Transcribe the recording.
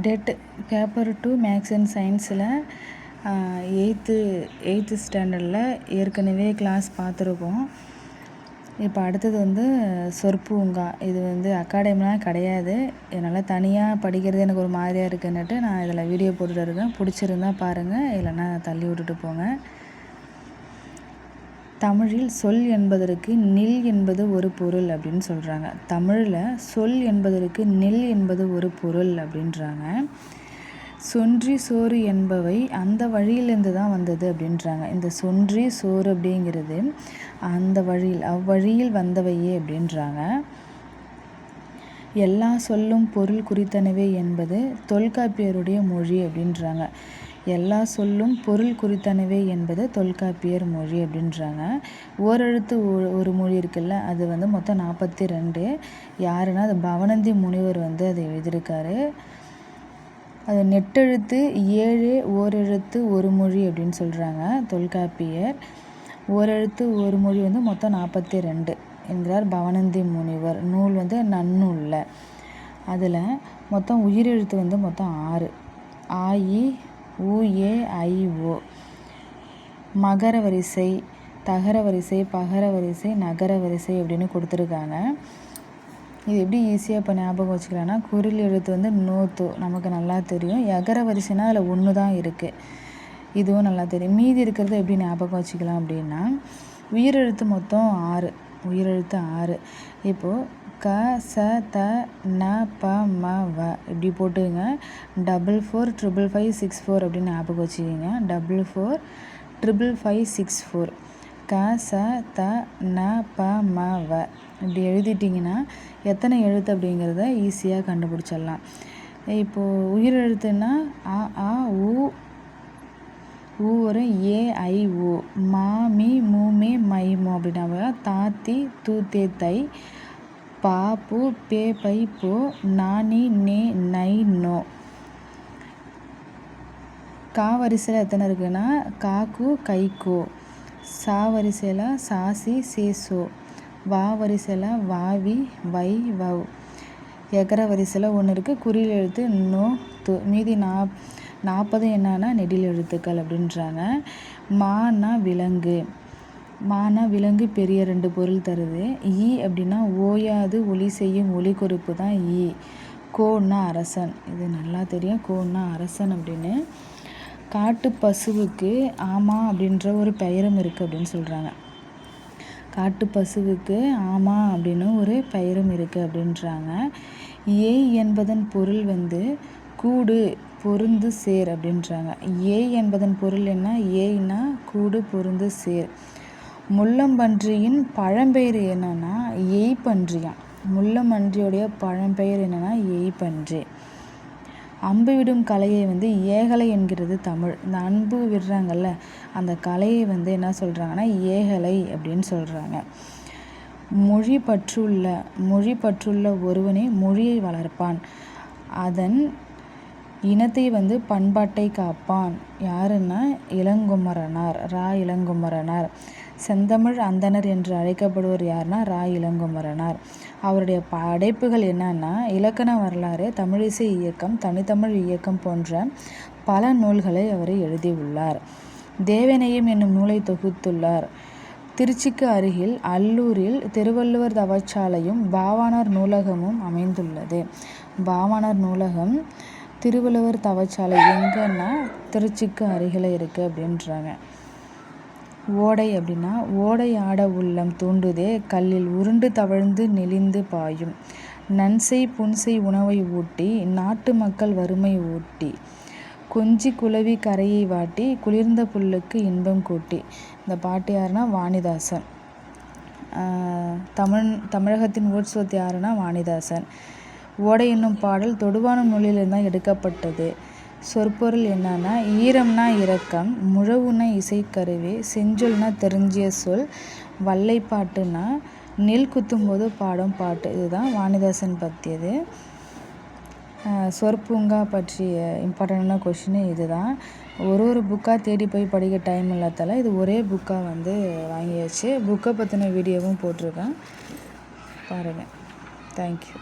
Dead paper 2 maths and சயின்ஸில் eighth ஸ்டாண்டர்டில் ஏற்கனவே கிளாஸ் பார்த்துருக்கோம். இப்போ அடுத்தது சொற்பூங்கா. இது அகாடமிலாம் கிடையாது. என்னால் தனியாக படிக்கிறது எனக்கு ஒரு மாதிரியாக இருக்குன்னுட்டு நான் இதில் வீடியோ போட்டுட்டு இருக்கேன். பிடிச்சிருந்தா பாருங்கள், இல்லைன்னா தள்ளி விட்டுட்டு போங்க. தமிழில் சொல் என்பதற்கு நில் என்பது ஒரு பொருள் அப்படின்னு சொல்கிறாங்க. தமிழில் சொல் என்பதற்கு நில் என்பது ஒரு பொருள் அப்படின்றாங்க. சொன்றி சோறு என்பவை அந்த வழியிலேருந்து தான் வந்தது அப்படின்றாங்க. இந்த சொன்றி சோறு அப்படிங்கிறது அந்த அவ்வழியில் வந்தவையே அப்படின்றாங்க. எல்லா சொல்லும் பொருள் குறித்தனவே என்பது தொல்காப்பியருடைய மொழி அப்படின்றாங்க. எல்லா சொல்லும் பொருள் குறித்தனவே என்பது தொல்காப்பியர் மொழி அப்படின்றாங்க. ஓரெழுத்து ஒரு மொழி இருக்குல்ல, அது மொத்தம் 42. யாருன்னா அது பவனந்தி முனிவர் அதை எழுதியிருக்காரு. அது நெட்டெழுத்து 7, ஓரெழுத்து ஒரு மொழி அப்படின்னு சொல்கிறாங்க தொல்காப்பியர். ஓரெழுத்து ஒரு மொழி மொத்தம் 42 என்கிறார் பவனந்தி முனிவர். நூல் நன்னூலில். அதில் மொத்தம் உயிரெழுத்து மொத்தம் 6. ஆ இ ஊ ஏ ஐ ஓ. மகர வரிசை, தகர வரிசை, பகர வரிசை, நகர வரிசை அப்படின்னு கொடுத்துருக்காங்க. இது எப்படி ஈஸியாக இப்போ ஞாபகம் வச்சுக்கலாம்னா, குறில் எழுத்து நோத்து நமக்கு நல்லா தெரியும். யகர வரிசைனா அதில் 1 தான் இருக்குது, இதுவும் நல்லா தெரியும். மீதி இருக்கிறத எப்படி ஞாபகம் வச்சுக்கலாம் அப்படின்னா, உயிரெழுத்து மொத்தம் 6. உயிரெழுத்து 6. இப்போது க ச த ந ப ம வ இப்படி போட்டுங்க. 445564 அப்படின்னு ஞாபகம் வச்சுக்கிங்க. 445564. க ச த ந ப ம வ இப்படி எழுதிட்டிங்கன்னா எத்தனை எழுத்து அப்படிங்கிறத ஈஸியாக கண்டுபிடிச்சிடலாம். இப்போது உயிரெழுத்துன்னா அ ஆ உ வரும், ஏ ஐ ஓ, மா மீ மூ மே மை மோ அப்படின்னா தாத்தி தூத்தே தை, பா பூ பே பை போ, நானி நே நை நோ. கா வரிசையில் எத்தனை இருக்குன்னா காக்கு கைக்கோ. சா வரிசையில் சாசி சேசோ. வா வரிசையில் வாவி வை வவ். எகர வரிசையில் 1 இருக்குது, குறில் எழுத்து நோ து. மீதி 40 என்னன்னா நெடில் எழுத்துக்கள் அப்படின்றாங்க. மானா விலங்கு. மானா விலங்கு பெரிய 2 பொருள் தருது. ஈ அப்படின்னா ஓயாது ஒலி செய்யும் ஒலி குறிப்பு தான் ஈ. கோன்னா அரசன். இது நல்லா தெரியும், கோன்னா அரசன் அப்படின்னு. காட்டு பசுவுக்கு ஆமா அப்படின்ற ஒரு பெயரும் இருக்குது அப்படின்னு சொல்கிறாங்க. காட்டு பசுவுக்கு ஆமா அப்படின்னு ஒரு பெயரும் இருக்குது அப்படின்றாங்க. ஏய் என்பதன் பொருள் கூடு பொருந்து சேர் அப்படின்றாங்க. ஏய் என்பதன் பொருள் என்ன? ஏய்னா கூடு பொருந்து சேர். முள்ளம்பன்றியின் பழம்பெயர் என்னன்னா எய்பன்றியான். முள்ளம்பன்றியோடைய பழம்பெயர் என்னன்னா எய்பன்றி. அம்பு விடும் கலையை ஏகலை என்கிறது தமிழ். இந்த அன்பு விடுறாங்கல்ல, அந்த கலையை என்ன சொல்கிறாங்கன்னா ஏகலை அப்படின்னு சொல்கிறாங்க. மொழி பற்றுள்ள ஒருவனே மொழியை வளர்ப்பான், அதன் இனத்தை பண்பாட்டை காப்பான். யாருன்னா இளங்குமரனார், ரா இளங்குமரனார். செந்தமிழ் அந்தணர் என்று அழைக்கப்படுவர் யாருன்னா ரா இளங்குமரனார். அவருடைய படைப்புகள் என்னன்னா இலக்கண வரலாறு, தமிழிசை இயக்கம், தனித்தமிழ் இயக்கம் போன்ற பல நூல்களை அவர் எழுதியுள்ளார். தேவநேயம் என்னும் நூலை தொகுத்துள்ளார். திருச்சிக்கு அருகில் அல்லூரில் திருவள்ளுவர் தவச்சாலையும் பாவாணர் நூலகமும் அமைந்துள்ளது. பாவாணர் நூலகம், திருவள்ளுவர் தவச்சாலை எங்கன்னா திருச்சிக்கு அருகில் இருக்குது அப்படின்றாங்க. ஓடை அப்படின்னா ஓடை ஆட உள்ளம் தூண்டுதே, கல்லில் உருண்டு தவழ்ந்து நெளிந்து பாயும். நன்செய் புன்செய் உணவை ஊட்டி, நாட்டு மக்கள் வறுமை ஊட்டி. கொஞ்சி குளவி கரையை வாட்டி, குளிர்ந்த புல்லுக்கு இன்பம் கூட்டி. இந்த பாட்டு யாருன்னா வாணிதாசன். தமிழகத்தின் ஓட்ஸ்வர்த் யாருன்னா வாணிதாசன். ஓடை என்னும் பாடல் தொடுவானம் நூலிலிருந்து தான் எடுக்கப்பட்டது. சொற்பொருள் என்னன்னா ஈரம்னா இரக்கம், முழவுனா இசைக்கருவி, செஞ்சொல்னா தெரிஞ்சிய சொல், வல்லைப்பாட்டுனா நெல் குத்தும்போது பாடும் பாட்டு. இதுதான் வாணிதாசன் பற்றியது. சொற்பூங்கா பற்றிய இம்பார்ட்டண்டான கொஷின் இதுதான். ஒரு புக்காக தேடி போய் படிக்க டைம் இல்லாதால இது ஒரே புக்காக வாங்கியாச்சு. புக்கை பற்றின வீடியோவும் போட்டிருக்கேன், பாருங்கள். தேங்க்யூ.